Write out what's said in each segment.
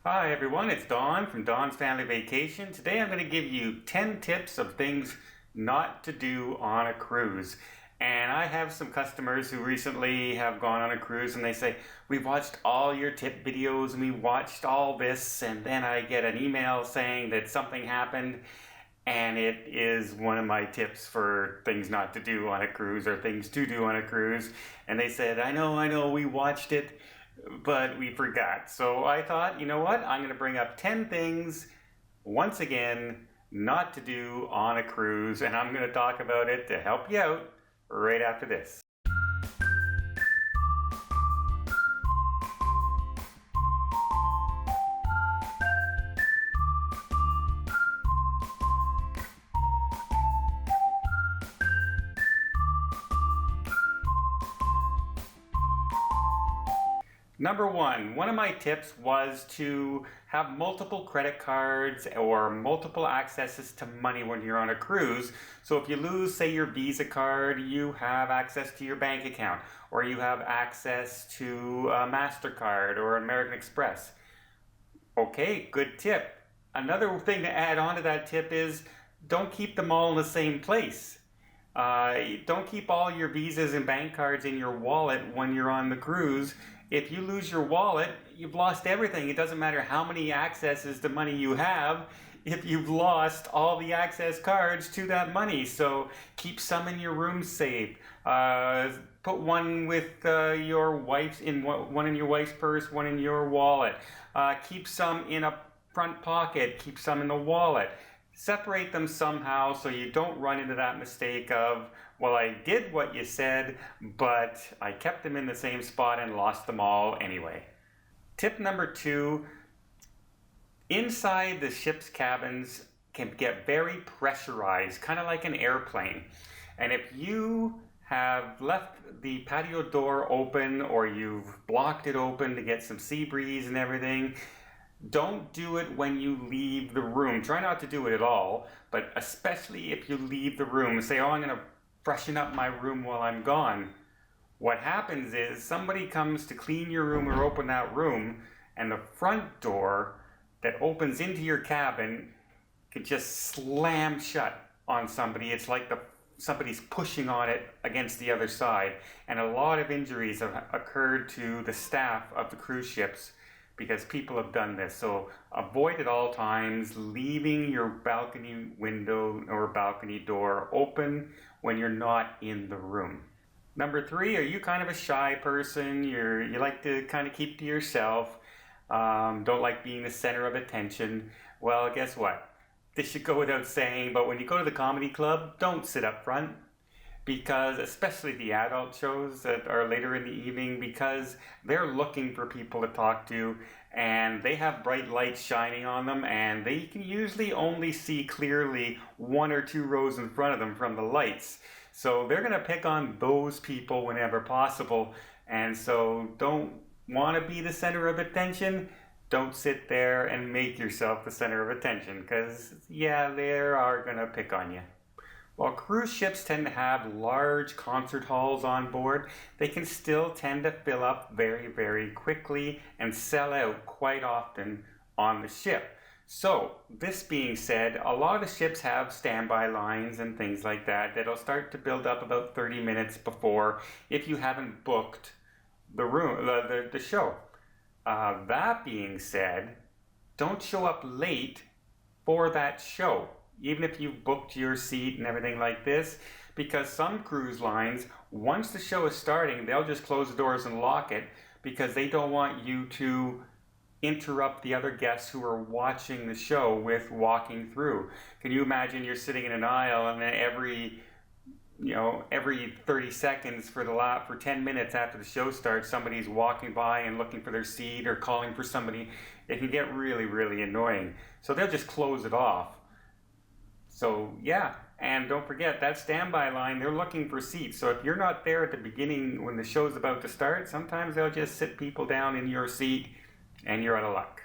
Hi everyone, it's Don from Don's Family Vacation. Today I'm going to give you 10 tips of things not to do on a cruise. And I have some customers who recently have gone on a cruise and they say, we watched all your tip videos and we watched all this, and then I get an email saying that something happened, and it is one of my tips for things not to do on a cruise or things to do on a cruise. And they said, I know, we watched it, but we forgot. So I thought, you know what? I'm going to bring up 10 things, once again, not to do on a cruise, and I'm going to talk about it to help you out right after this. Number one of my tips was to have multiple credit cards or multiple accesses to money when you're on a cruise. So if you lose, say, your Visa card, you have access to your bank account, or you have access to a MasterCard or American Express. Okay, good tip. Another thing to add on to that tip is don't keep them all in the same place. Don't keep all your visas and bank cards in your wallet when you're on the cruise. If you lose your wallet, you've lost everything. It doesn't matter how many accesses to money you have if you've lost all the access cards to that money. So keep some in your room safe. Put one with your wife's one in your wife's purse, one in your wallet. Keep some in a front pocket. Keep some in the wallet. Separate them somehow so you don't run into that mistake of, well, I did what you said, but I kept them in the same spot and lost them all anyway. Tip number 2, inside the ship's cabins can get very pressurized, kind of like an airplane. And if you have left the patio door open or you've blocked it open to get some sea breeze and everything, don't do it when you leave the room. Try not to do it at all, but especially if you leave the room. Say, oh, I'm going to freshen up my room while I'm gone. What happens is somebody comes to clean your room or open that room, and the front door that opens into your cabin could just slam shut on somebody. It's like somebody's pushing on it against the other side. And a lot of injuries have occurred to the staff of the cruise ships because people have done this. So avoid at all times leaving your balcony window or balcony door open when you're not in the room. Number 3, are you kind of a shy person? You like to kind of keep to yourself, don't like being the center of attention? Well, guess what? This should go without saying, but when you go to the comedy club, don't sit up front. Because especially the adult shows that are later in the evening, because they're looking for people to talk to, and they have bright lights shining on them, and they can usually only see clearly 1 or 2 rows in front of them from the lights. So they're going to pick on those people whenever possible. And so don't want to be the center of attention. Don't sit there and make yourself the center of attention, because yeah, they are going to pick on you. While cruise ships tend to have large concert halls on board, they can still tend to fill up very, very quickly and sell out quite often on the ship. So, this being said, a lot of the ships have standby lines and things like that that'll start to build up about 30 minutes before, if you haven't booked the show. That being said, don't show up late for that show, even if you've booked your seat and everything like this, because some cruise lines, once the show is starting, they'll just close the doors and lock it because they don't want you to interrupt the other guests who are watching the show with walking through. Can you imagine you're sitting in an aisle and then every 30 seconds for 10 minutes after the show starts, somebody's walking by and looking for their seat or calling for somebody? It can get really, really annoying. So they'll just close it off. So yeah, and don't forget that standby line, they're looking for seats. So if you're not there at the beginning when the show's about to start, sometimes they'll just sit people down in your seat and you're out of luck.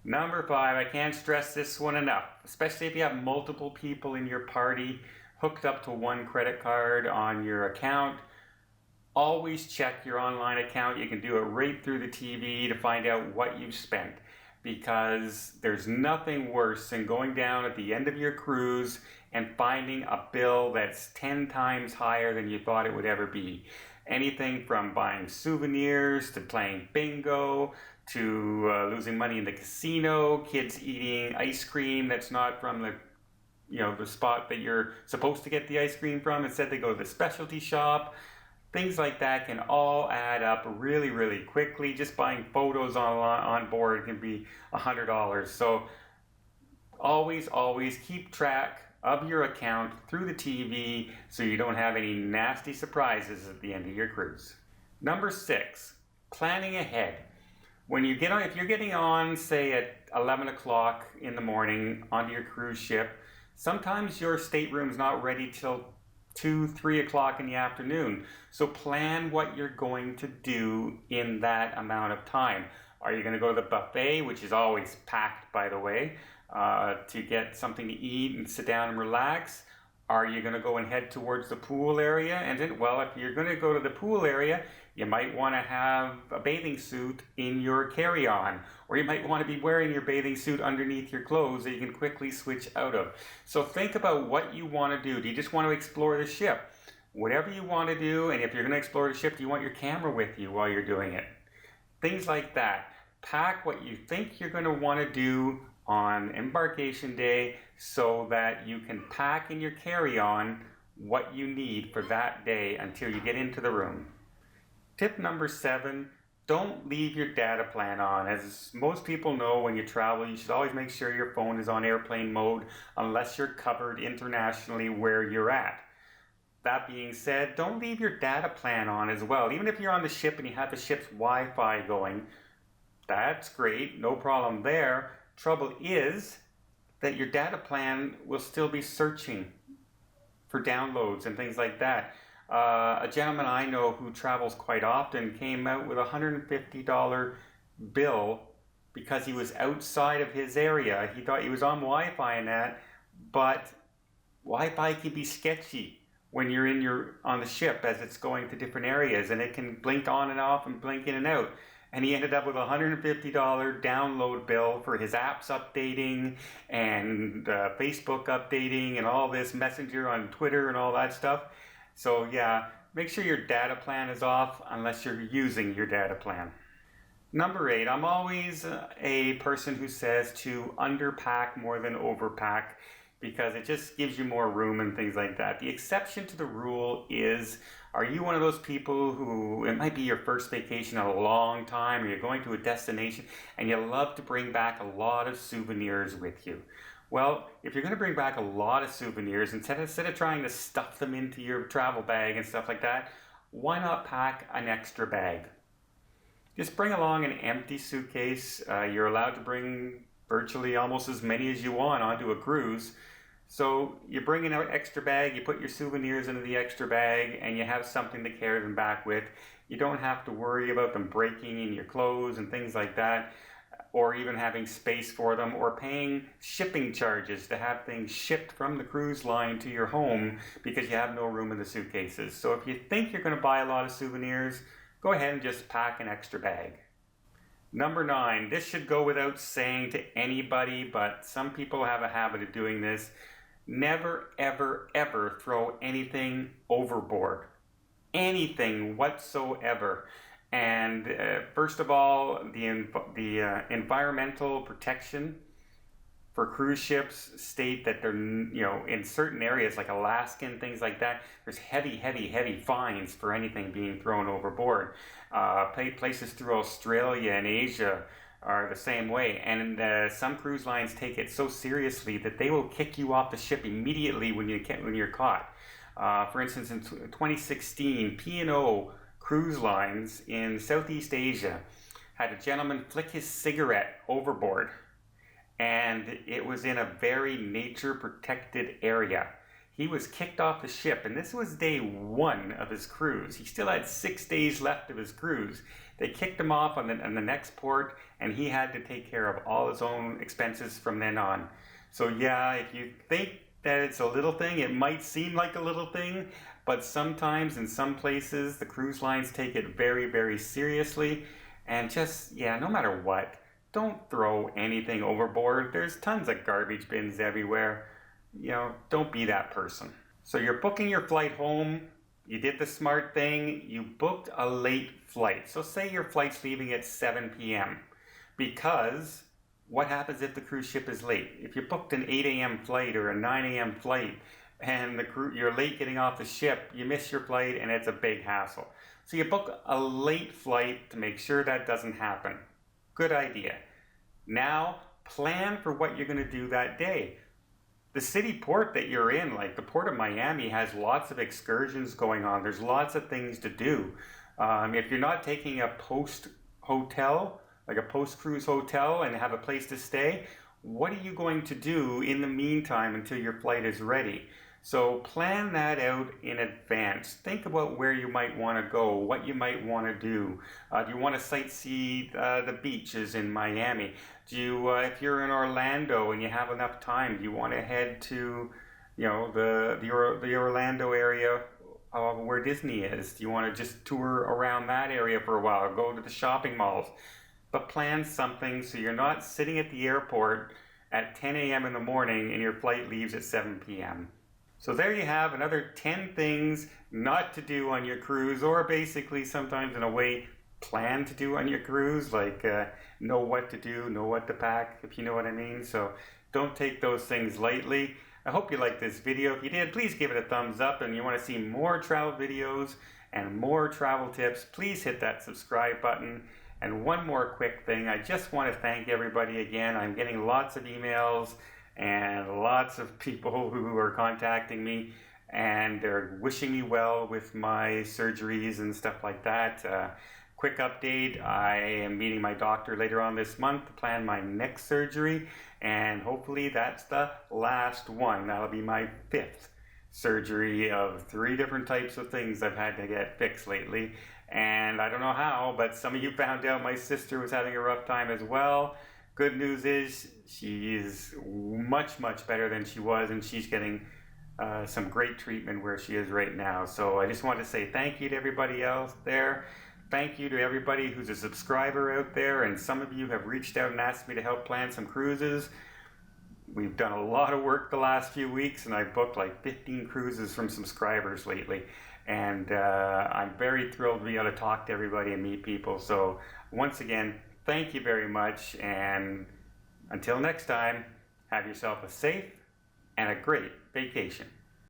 Number 5, I can't stress this one enough, especially if you have multiple people in your party hooked up to one credit card on your account. Always check your online account. You can do it right through the TV to find out what you've spent. because there's nothing worse than going down at the end of your cruise and finding a bill that's 10 times higher than you thought it would ever be. Anything from buying souvenirs to playing bingo to losing money in the casino, kids eating ice cream that's not from the spot that you're supposed to get the ice cream from. Instead, they go to the specialty shop. Things like that can all add up really, really quickly. Just buying photos on board can be $100. So always keep track of your account through the TV so you don't have any nasty surprises at the end of your cruise. Number 6, planning ahead. If you're getting on, say at 11 o'clock in the morning onto your cruise ship, sometimes your stateroom's not ready till 2, 3 o'clock in the afternoon. So plan what you're going to do in that amount of time. Are you going to go to the buffet, which is always packed, by the way, to get something to eat and sit down and relax? Are you going to go and head towards the pool area? And then, well, if you're going to go to the pool area, you might want to have a bathing suit in your carry-on, or you might want to be wearing your bathing suit underneath your clothes that you can quickly switch out of. So think about what you want to do. Do you just want to explore the ship? Whatever you want to do, and if you're going to explore the ship, do you want your camera with you while you're doing it? Things like that. Pack what you think you're going to want to do on embarkation day so that you can pack in your carry-on what you need for that day until you get into the room. Tip number 7, don't leave your data plan on. As most people know, when you travel, you should always make sure your phone is on airplane mode unless you're covered internationally where you're at. That being said, don't leave your data plan on as well. Even if you're on the ship and you have the ship's Wi-Fi going, that's great, no problem there. Trouble is that your data plan will still be searching for downloads and things like that. A gentleman I know who travels quite often came out with a $150 bill because he was outside of his area. He thought he was on Wi-Fi and that, but Wi-Fi can be sketchy when you're on the ship as it's going to different areas, and it can blink on and off and blink in and out. And he ended up with a $150 download bill for his apps updating and Facebook updating and all this Messenger on Twitter and all that stuff. So yeah, make sure your data plan is off unless you're using your data plan. Number 8, I'm always a person who says to underpack more than overpack because it just gives you more room and things like that. The exception to the rule is, are you one of those people who, it might be your first vacation in a long time, or you're going to a destination and you love to bring back a lot of souvenirs with you? Well, if you're going to bring back a lot of souvenirs, instead of trying to stuff them into your travel bag and stuff like that, why not pack an extra bag? Just bring along an empty suitcase. You're allowed to bring virtually almost as many as you want onto a cruise. So you bring in an extra bag, you put your souvenirs into the extra bag, and you have something to carry them back with. You don't have to worry about them breaking in your clothes and things like that, or even having space for them, or paying shipping charges to have things shipped from the cruise line to your home because you have no room in the suitcases. So if you think you're going to buy a lot of souvenirs, go ahead and just pack an extra bag. Number 9, this should go without saying to anybody, but some people have a habit of doing this. Never, ever, ever throw anything overboard. Anything whatsoever. And first of all, the environmental protection for cruise ships state that they're, in certain areas like Alaska and things like that, there's heavy fines for anything being thrown overboard. Places through Australia and Asia are the same way, and some cruise lines take it so seriously that they will kick you off the ship immediately when you're caught. For instance, in 2016, P&O Cruise Lines in Southeast Asia had a gentleman flick his cigarette overboard, and it was in a very nature protected area. He was kicked off the ship, and this was day 1 of his cruise. He still had 6 days left of his cruise. They kicked him off on the next port, and he had to take care of all his own expenses from then on. So yeah, if you think that it's a little thing, it might seem like a little thing, but sometimes in some places the cruise lines take it very, very seriously. And just, no matter what, don't throw anything overboard. There's tons of garbage bins everywhere. Don't be that person. So you're booking your flight home. You did the smart thing. You booked a late flight. So say your flight's leaving at 7 p.m. Because what happens if the cruise ship is late? If you booked an 8 a.m. flight or a 9 a.m. flight and you're late getting off the ship, you miss your flight and it's a big hassle. So you book a late flight to make sure that doesn't happen. Good idea. Now plan for what you're going to do that day. The city port that you're in, like the Port of Miami, has lots of excursions going on. There's lots of things to do. If you're not taking a post hotel, like a post-cruise hotel, and have a place to stay, what are you going to do in the meantime until your flight is ready? So plan that out in advance. Think about where you might want to go, what you might want to do. Do you want to sightsee the beaches in Miami? If you're in Orlando and you have enough time, do you want to head to, the Orlando area where Disney is? Do you want to just tour around that area for a while, go to the shopping malls? But plan something so you're not sitting at the airport at 10 a.m. in the morning and your flight leaves at 7 p.m. So there you have another 10 things not to do on your cruise, or basically sometimes in a way plan to do on your cruise, like know what to do, know what to pack, if you know what I mean. So don't take those things lightly. I hope you liked this video. If you did, please give it a thumbs up, and you want to see more travel videos and more travel tips, please hit that subscribe button. And one more quick thing, I just want to thank everybody again. I'm getting lots of emails and lots of people who are contacting me, and they're wishing me well with my surgeries and stuff like that. Quick update, I am meeting my doctor later on this month to plan my next surgery, and hopefully that's the last one. That'll be my 5th surgery of 3 different types of things I've had to get fixed lately. And I don't know how, but some of you found out my sister was having a rough time as well. Good news is she's much, much better than she was, and she's getting some great treatment where she is right now. So I just want to say thank you to everybody else there. Thank you to everybody who's a subscriber out there, and some of you have reached out and asked me to help plan some cruises. We've done a lot of work the last few weeks, and I've booked like 15 cruises from subscribers lately. And I'm very thrilled to be able to talk to everybody and meet people. So once again, thank you very much, and until next time, have yourself a safe and a great vacation.